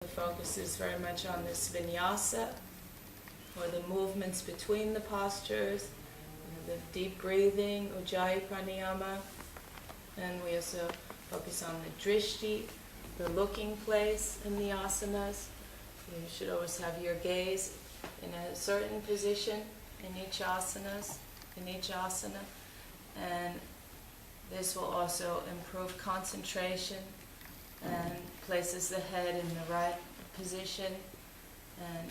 focuses very much on this vinyasa, or the movements between the postures, the deep breathing, Ujjayi pranayama, and we also focus on the drishti, the looking place in the asanas. You should always have your gaze in a certain position in each asana, and this will also improve concentration and places the head in the right position. And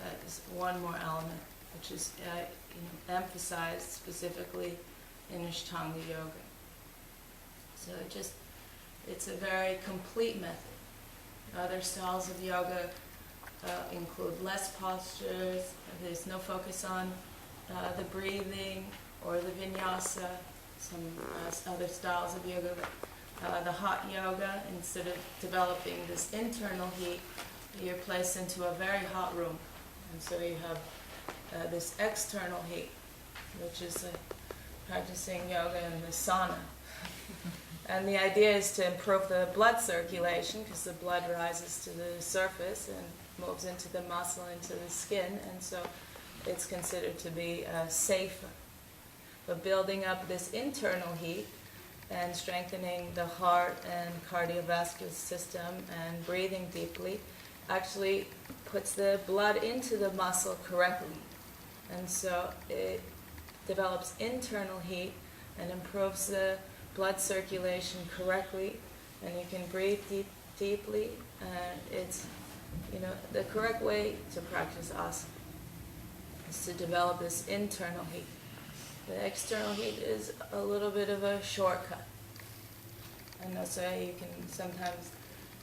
that is one more element, which is emphasized specifically in Ashtanga Yoga. So it's a very complete method. Other styles of yoga include less postures. There's no focus on the breathing or the vinyasa. Some other styles of yoga, the hot yoga, instead of developing this internal heat, you're placed into a very hot room. And so you have this external heat, which is practicing yoga in the sauna. And the idea is to improve the blood circulation, because the blood rises to the surface and moves into the muscle, into the skin, and so it's considered to be safer. But building up this internal heat and strengthening the heart and cardiovascular system and breathing deeply actually puts the blood into the muscle correctly. And so it develops internal heat and improves the blood circulation correctly, and you can breathe deeply. It's the correct way to practice asana is to develop this internal heat. The external heat is a little bit of a shortcut, and that's why you can sometimes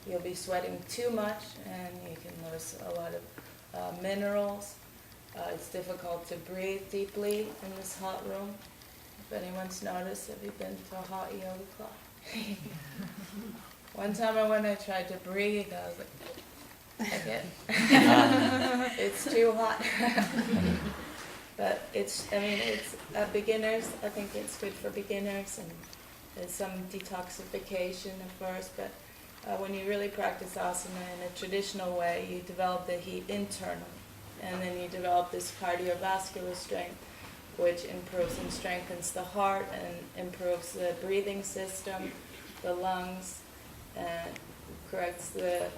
you'll be sweating too much, and you can lose a lot of minerals. It's difficult to breathe deeply in this hot room. If anyone's noticed, have you been to a hot yoga class? One time when I tried to breathe, I was like, I can't. It's too hot. But it's beginners, I think it's good for beginners, and there's some detoxification at first, but when you really practice asana in a traditional way, you develop the heat internally, and then you develop this cardiovascular strength, which improves and strengthens the heart and improves the breathing system, the lungs, and corrects the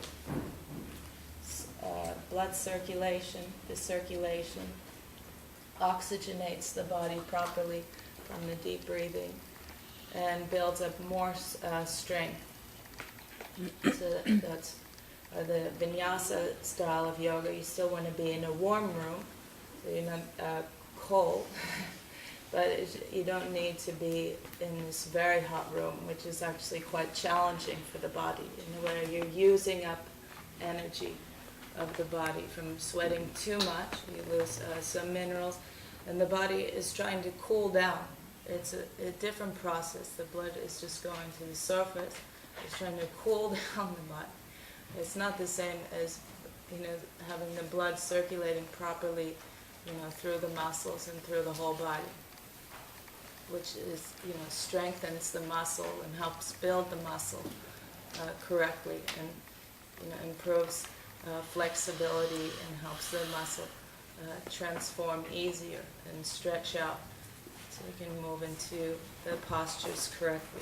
blood circulation, the circulation, oxygenates the body properly from the deep breathing, and builds up more strength. So that's the vinyasa style of yoga. You still want to be in a warm room, so you're not cold, but you don't need to be in this very hot room, which is actually quite challenging for the body, in a way you're using up energy of the body from sweating too much. You lose some minerals, and the body is trying to cool down. It's a different process. The blood is just going to the surface. It's trying to cool down the body. It's not the same as having the blood circulating properly through the muscles and through the whole body, which is, strengthens the muscle and helps build the muscle correctly, and improves flexibility and helps the muscle transform easier and stretch out, so you can move into the postures correctly.